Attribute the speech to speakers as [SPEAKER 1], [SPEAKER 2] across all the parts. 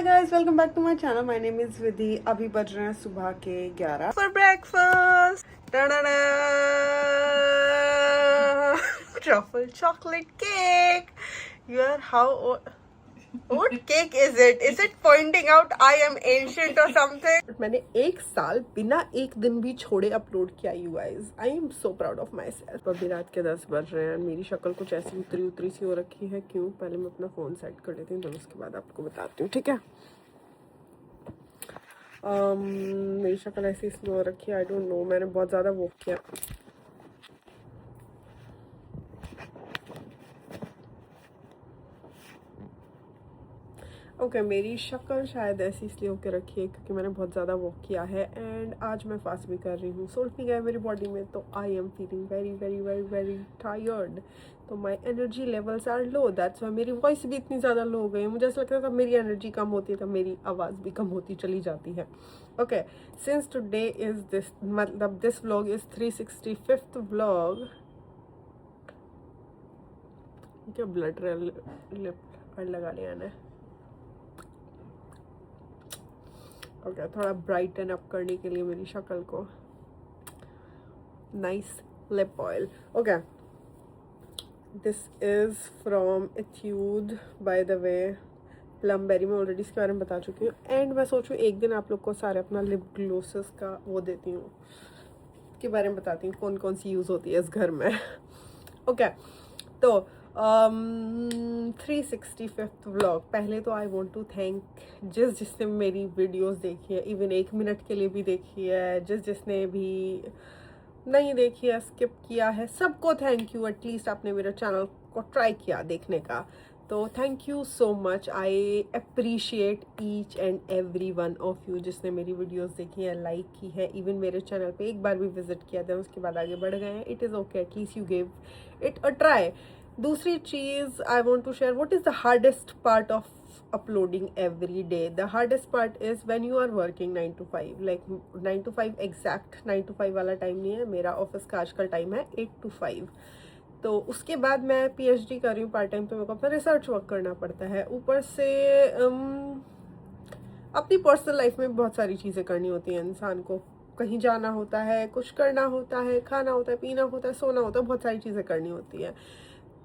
[SPEAKER 1] guys, welcome back to my channel. My name is Vidhi. अभी बज रहे हैं सुबह के 11 for breakfast. Truffle chocolate cake. You are how old? What cake is it? Is it pointing out I am ancient or something? मैंने एक साल बिना एक दिन भी छोड़े अपलोड किया you guys. I am so proud of myself. अभी रात के 10 बज रहे हैं. मेरी शक्ल कुछ ऐसी उतरी सी हो रखी है. क्यों? पहले मैं अपना फ़ोन सेट कर लेती हूँ, तो उसके बाद आपको बताती हूँ, ठीक है? मेरी शक्ल ऐसी इसलिए हो रखी है, आई डोंट नो. मैंने बहुत ज़्यादा वॉक किया. ओके, मेरी शक्ल शायद ऐसी इसलिए होकर रखी है क्योंकि मैंने बहुत ज़्यादा वॉक किया है एंड आज मैं फास्ट भी कर रही हूँ. सोल्ट नहीं गया मेरी बॉडी में, तो I am feeling very very very very tired. तो my energy levels are low, that's why मेरी वॉइस भी इतनी ज़्यादा लो हो गई है. मुझे ऐसा लगता है जब मेरी एनर्जी कम होती है तब मेरी आवाज़ भी कम होती चली जाती है. Okay, since today is this, मतलब this vlog is 365th vlog. क्या ब्लड लिप लगा लिया ना. ओके, थोड़ा ब्राइटन अप करने के लिए मेरी शक्ल को nice lip oil. Okay, this is from Etude by the way plumberry. मैं ऑलरेडी इसके बारे में बता चुकी हूँ एंड मैं सोचूँ एक दिन आप लोग को सारे अपना लिप ग्लोसेस का वो देती हूँ, के बारे में बताती हूँ कौन कौन सी यूज़ होती है इस घर में. ओके, तो 365th व्लॉग. पहले तो आई वॉन्ट टू थैंक जिसने मेरी वीडियोस देखी है, इवन 1 मिनट के लिए भी देखी है, जिसने भी नहीं देखी है, स्किप किया है, सबको थैंक यू. एटलीस्ट आपने मेरे चैनल को ट्राई किया देखने का, तो thank you so much. I appreciate each and every one of you जिसने मेरी वीडियोस देखी है, लाइक की है, इवन मेरे चैनल पे एक बार भी विजिट किया था, उसके बाद आगे बढ़ गए हैं. It is okay, at least you give it a try. दूसरी चीज़ I want to share, what is the hardest part of uploading every day. The hardest part is when you are working 9 to 5, like 9 to 5 exact 9 to 5 वाला time नहीं है मेरा. Office का आजकल time है 8 to 5. तो उसके बाद मैं PhD कर रही हूँ पार्ट टाइम, तो मेरे को अपना रिसर्च वर्क करना पड़ता है. ऊपर से अपनी पर्सनल लाइफ में बहुत सारी चीज़ें करनी होती हैं इंसान को. कहीं जाना होता है, कुछ करना होता है, खाना होता है, पीना होता है, सोना होता है, बहुत सारी चीज़ें करनी होती है.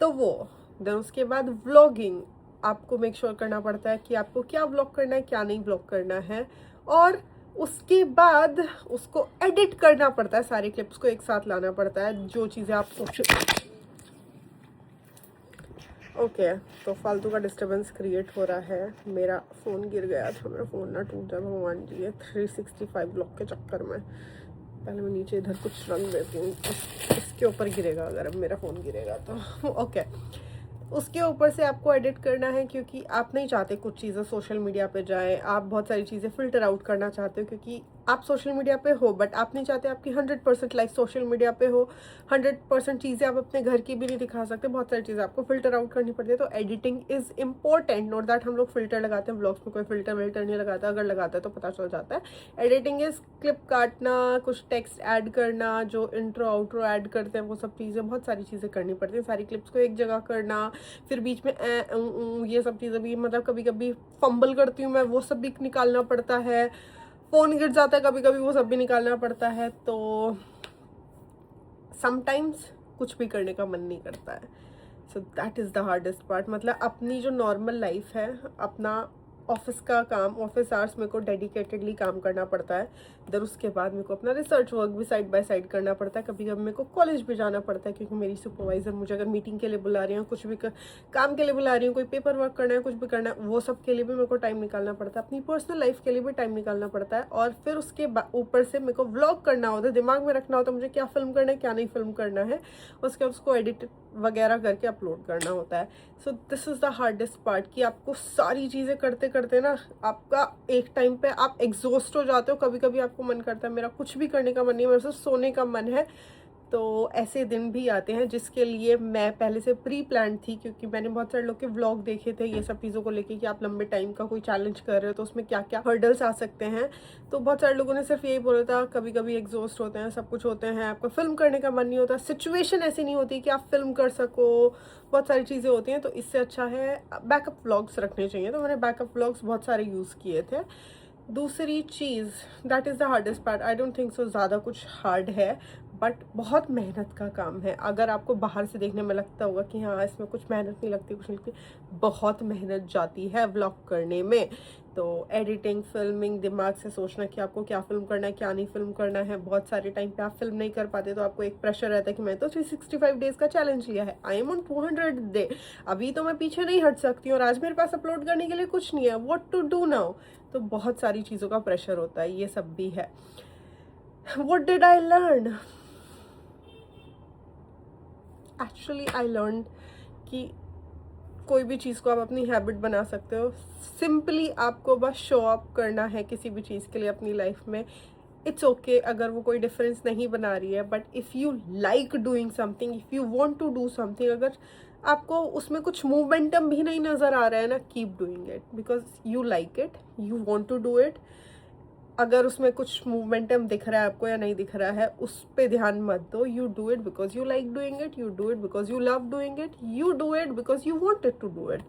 [SPEAKER 1] तो वो देन उसके बाद व्लॉगिंग आपको मेक श्योर करना पड़ता है कि आपको क्या व्लॉग करना है, क्या नहीं व्लॉग करना है, और उसके बाद उसको एडिट करना पड़ता है. सारे क्लिप्स को एक साथ लाना पड़ता है, जो चीज़ें आप सोच. ओके, तो फालतू का डिस्टर्बेंस क्रिएट हो रहा है. मेरा फ़ोन गिर गया था, मेरा फ़ोन ना टूट जाए भगवान जी. 365 ब्लॉक के चक्कर में पहले मैं नीचे इधर कुछ रंग देती हूँ. इसके ऊपर गिरेगा अगर अब मेरा फ़ोन गिरेगा तो. ओके, उसके ऊपर से आपको एडिट करना है क्योंकि आप नहीं चाहते कुछ चीज़ें सोशल मीडिया पे जाए. आप बहुत सारी चीज़ें फ़िल्टर आउट करना चाहते हो क्योंकि आप सोशल मीडिया पे हो, बट आप नहीं चाहते आपकी 100% लाइफ सोशल मीडिया पे हो. 100% चीज़ें आप अपने घर की भी नहीं दिखा सकते. बहुत सारी चीज़ें आपको फ़िल्टर आउट करनी पड़ती है. तो editing is important. Note that हम लोग फ़िल्टर लगाते हैं, व्लॉग्स में कोई फ़िल्टर विल्टर नहीं लगाता. अगर लगाता है तो पता चल जाता है. एडिटिंग इज़ क्लिप काटना, कुछ टेक्स्ट ऐड करना, जो इंट्रो आउट्रो ऐड करते हैं वो सब चीज़ें, बहुत सारी चीज़ें करनी पड़ती हैं. सारी क्लिप्स को एक जगह करना, फिर बीच में ये सब चीज़ें भी, मतलब कभी कभी फंबल करती हूँ मैं, वो सब भी निकालना पड़ता है. फ़ोन गिर जाता है कभी कभी, वो सब भी निकालना पड़ता है. तो समटाइम्स कुछ भी करने का मन नहीं करता है. So that is the hardest part. मतलब अपनी जो नॉर्मल लाइफ है, अपना ऑफिस का काम, ऑफिस आवर्स मेरे को डेडिकेटेडली काम करना पड़ता है. देन उसके बाद मेरे को अपना रिसर्च वर्क भी साइड बाय साइड करना पड़ता है. कभी कभी मेरे को कॉलेज भी जाना पड़ता है क्योंकि मेरी सुपरवाइज़र मुझे अगर मीटिंग के लिए बुला रही हूँ, कुछ भी काम के लिए बुला रही हूँ, कोई पेपर वर्क करना है, कुछ भी करना है, वो सब के लिए भी मेरे को टाइम निकालना पड़ता है. अपनी पर्सनल लाइफ के लिए भी टाइम निकालना पड़ता है. और फिर उसके ऊपर से मेरे को व्लॉग करना होता है, दिमाग में रखना होता है मुझे क्या फिल्म करना है, क्या नहीं फिल्म करना है. उसके बाद उसको एडिट वगैरह करके अपलोड करना होता है. So this is the hardest part कि आपको सारी चीज़ें करते करते ना आपका एक टाइम पे आप एग्जॉस्ट हो जाते हो. कभी कभी आपको मन करता है, मेरा कुछ भी करने का मन नहीं है, मेरे से सोने का मन है, तो ऐसे दिन भी आते हैं जिसके लिए मैं पहले से प्री प्लान थी, क्योंकि मैंने बहुत सारे लोग के व्लॉग देखे थे ये सब चीज़ों को लेके कि आप लंबे टाइम का कोई चैलेंज कर रहे हो तो उसमें क्या क्या हर्डल्स आ सकते हैं। तो बहुत सारे लोगों ने सिर्फ यही बोला था, कभी कभी एग्जॉस्ट होते हैं, सब कुछ होते हैं, आपको फिल्म करने का मन नहीं होता, सिचुएशन ऐसी नहीं होती कि आप फिल्म कर सको, बहुत सारी चीज़ें होती हैं। तो इससे अच्छा है बैकअप व्लॉग्स रखने चाहिए। तो मैंने बैकअप व्लॉग्स बहुत सारे यूज़ किए थे। दूसरी चीज़, that is the hardest part, I don't think so ज़्यादा कुछ हार्ड है, बट बहुत मेहनत का काम है। अगर आपको बाहर से देखने में लगता होगा कि हाँ इसमें कुछ मेहनत नहीं लगती, कुछ नहीं लगती, बहुत मेहनत जाती है व्लॉग करने में। तो एडिटिंग, फिल्मिंग, दिमाग से सोचना कि आपको क्या फिल्म करना है, क्या नहीं फिल्म करना है। बहुत सारे टाइम पे आप फिल्म नहीं कर पाते तो आपको एक प्रेशर रहता है कि मैं तो 365 डेज़ का चैलेंज लिया है, आई एम ऑन 200 डे, अभी तो मैं पीछे नहीं हट सकती हूँ और आज मेरे पास अपलोड करने के लिए कुछ नहीं है, व्हाट टू डू नाउ। तो बहुत सारी चीज़ों का प्रेशर होता है, ये सब भी है। What did I learn? Actually I learn कि कोई भी चीज़ को आप अपनी हैबिट बना सकते हो। सिंपली आपको बस शो अप करना है किसी भी चीज़ के लिए अपनी लाइफ में। इट्स ओके अगर वो कोई डिफरेंस नहीं बना रही है, but if you like doing something, if you want to do something, अगर आपको उसमें कुछ मोमेंटम भी नहीं नज़र आ रहा है ना, keep doing it because you like it, you want to do it. अगर उसमें कुछ मोमेंटम दिख रहा है आपको या नहीं दिख रहा है, उस पे ध्यान मत दो। You do it because you like doing it, you do it because you love doing it, you do it because you wanted to do it.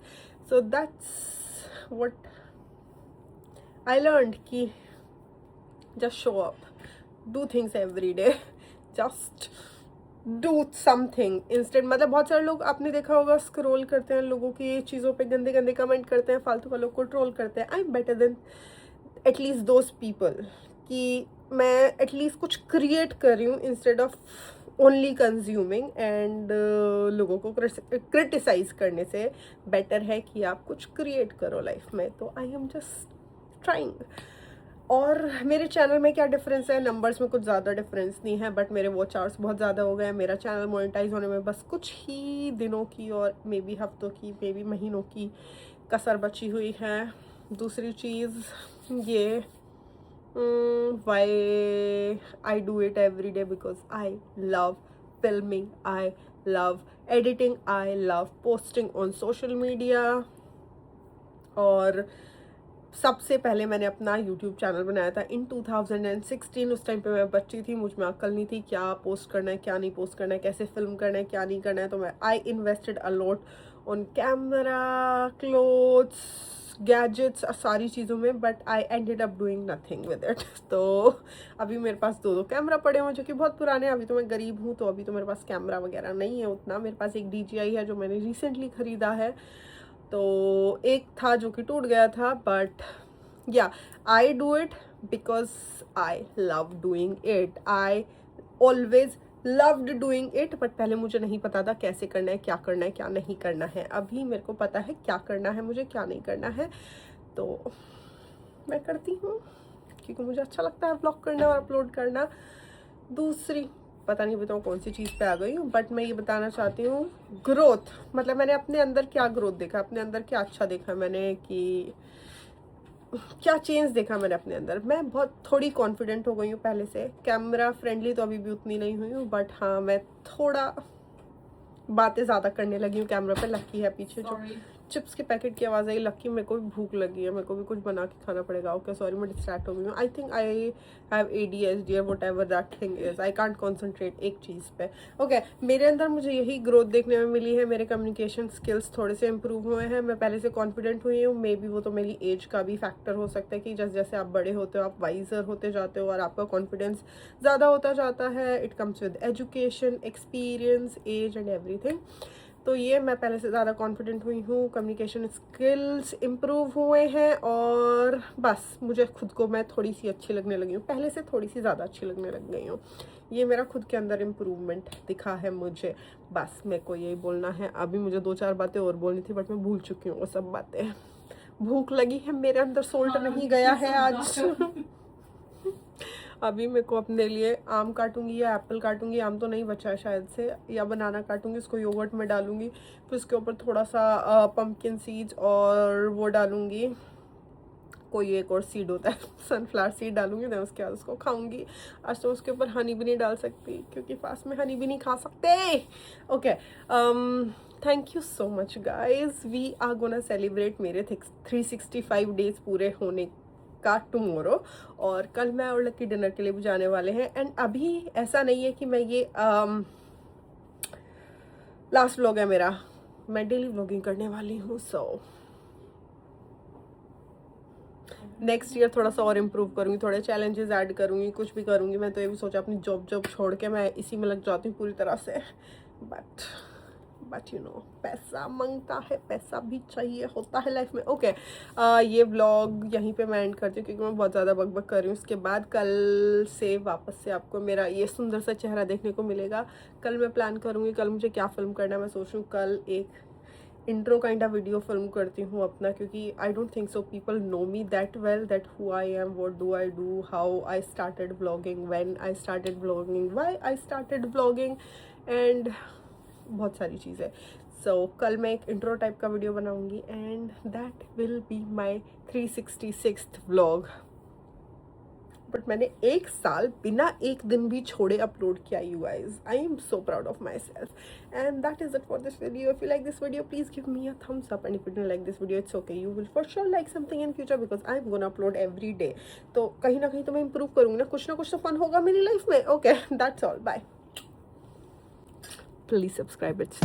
[SPEAKER 1] So that's what I learned कि just show up, do things every day, just do something instead। मतलब बहुत सारे लोग आपने देखा होगा scroll करते हैं, लोगों की चीज़ों पे गंदे गंदे कमेंट करते हैं, फालतू का लोग को ट्रोल करते हैं। I am better than at least those people कि मैं एटलीस्ट कुछ क्रिएट कर रही हूँ instead of only consuming and लोगों को क्रिटिसाइज करने से बेटर है कि आप कुछ क्रिएट करो लाइफ में। तो आई एम जस्ट ट्राइंग। और मेरे चैनल में क्या डिफरेंस है, नंबर्स में कुछ ज़्यादा डिफरेंस नहीं है, बट मेरे वॉच आवर्स बहुत ज़्यादा हो गए हैं। मेरा चैनल मोनेटाइज होने में बस कुछ ही दिनों की और मे बी हफ्तों की, मे बी महीनों की कसर बची हुई है। दूसरी चीज़ ये, why I do it every day because I love filming, I love editing, I love posting on social media. और सबसे पहले मैंने अपना YouTube चैनल बनाया था इन 2016। उस टाइम पे मैं बच्ची थी, मुझ में अक्ल नहीं थी क्या पोस्ट करना है, क्या नहीं पोस्ट करना है, कैसे फिल्म करना है, क्या नहीं करना है। तो मैं I invested a lot on camera, clothes, gadgets, सारी चीज़ों में, but I ended up doing nothing with it. तो अभी मेरे पास दो कैमरा पड़े हुए जो कि बहुत पुराने हैं। अभी तो मैं गरीब हूँ तो अभी तो मेरे पास कैमरा वगैरह नहीं है उतना। मेरे पास एक DJI है जो मैंने रिसेंटली ख़रीदा है। तो एक था जो कि टूट गया था, बट या आई do it because I love doing it. I always loved doing it, but पहले मुझे नहीं पता था कैसे करना है, क्या करना है, क्या नहीं करना है। अभी मेरे को पता है क्या करना है मुझे, क्या नहीं करना है। तो मैं करती हूँ क्योंकि मुझे अच्छा लगता है व्लॉग करना और अपलोड करना। दूसरी पता नहीं बताऊँ कौन सी चीज़ पे आ गई हूँ, बट मैं ये बताना चाहती हूँ ग्रोथ। मतलब मैंने अपने अंदर क्या ग्रोथ देखा, अपने अंदर क्या अच्छा देखा मैंने, कि क्या चेंज देखा मैंने अपने अंदर। मैं बहुत थोड़ी कॉन्फिडेंट हो गई हूँ पहले से। कैमरा फ्रेंडली तो अभी भी उतनी नहीं हुई हूँ, बट हाँ मैं थोड़ा बातें ज़्यादा करने लगी हूँ कैमरा पे। लक्की है पीछे जो चिप्स के पैकेट की आवाज़ आई। लक्की मेरे को भी भूख लगी है, मेरे को भी कुछ बना के खाना पड़ेगा। ओके सॉरी मैं डिस्ट्रैक्ट हो गई हूँ। I think I have ADHD और what ever that thing is. I can't concentrate एक चीज़ पे। ओके मेरे अंदर मुझे यही ग्रोथ देखने में मिली है। मेरे कम्युनिकेशन स्किल्स थोड़े से इम्प्रूव हुए हैं। मैं पहले से कॉन्फिडेंट हुई हूँ। मे बी वो तो मेरी एज का भी फैक्टर हो सकता है कि जैसे जैसे आप बड़े होते हो आप वाइजर होते जाते हो और आपका कॉन्फिडेंस ज़्यादा होता जाता है। It comes with education, experience, age and everything. तो ये मैं पहले से ज़्यादा कॉन्फिडेंट हुई हूँ। कम्युनिकेशन स्किल्स इम्प्रूव हुए हैं और बस मुझे खुद को मैं थोड़ी सी अच्छी लगने लगी हूँ, पहले से थोड़ी सी ज़्यादा अच्छी लगने लग गई हूँ। ये मेरा खुद के अंदर इम्प्रूवमेंट दिखा है मुझे। बस मेरे को यही बोलना है। अभी मुझे 2-4 बातें और बोलनी थी बट मैं भूल चुकी हूँ वो सब बातें। भूख लगी है, मेरे अंदर सोल्ट नहीं गया है आज। अभी मेरे को अपने लिए आम काटूंगी या एप्पल काटूंगी, आम तो नहीं बचा है शायद से, या बनाना काटूंगी, उसको योगर्ट में डालूंगी, फिर उसके ऊपर थोड़ा सा पम्पकिन सीड्स और वो डालूंगी कोई एक और सीड होता है, सनफ्लावर सीड डालूंगी, देन उसके बाद उसको खाऊंगी। आज तो उसके ऊपर हनी भी नहीं डाल सकती क्योंकि फास्ट में हनी भी नहीं खा सकते। Okay, thank you so much guys, we are gonna celebrate मेरे 365 डेज पूरे होने का टुमारो, और कल मैं और लकी डिनर के लिए भी जाने वाले हैं। एंड अभी ऐसा नहीं है कि मैं ये लास्ट व्लॉग है मेरा, मैं डेली व्लॉगिंग करने वाली हूँ। सो नेक्स्ट ईयर थोड़ा सा और इम्प्रूव करूँगी, थोड़े चैलेंजेस ऐड करूँगी, कुछ भी करूँगी। मैं तो ये भी सोचा अपनी जॉब छोड़ के मैं इसी में लग जाती हूँ पूरी तरह से, बट यू नो पैसा मांगता है, पैसा भी चाहिए होता है लाइफ में। ओके, ये व्लॉग यहीं पे मैं एंड करती हूँ क्योंकि मैं बहुत ज़्यादा बकबक कर रही हूँ। उसके बाद कल से वापस से आपको मेरा ये सुंदर सा चेहरा देखने को मिलेगा। कल मैं प्लान करूँगी कल मुझे क्या फिल्म करना है। मैं सोच रही हूँ कल एक intro kind of video film करती हूँ अपना, क्योंकि आई don't think so people know me that well, that who I am, what do I do, how I started vlogging, when I started vlogging, why I started vlogging, and बहुत सारी चीज़ें। सो कल मैं एक इंट्रो टाइप का video बनाऊंगी and that will be my 366th vlog. But मैंने एक साल बिना एक दिन भी छोड़े अपलोड किया you guys. I am so proud of my self and that is it for this video. If you like this video please give me a thumbs up, and if you don't like this video it's okay, you will for sure like something in future because I am gonna upload every day. तो कहीं ना कहीं तो मैं improve करूँगी ना कुछ तो फन होगा मेरी लाइफ में। Okay, that's all, bye, please subscribe it's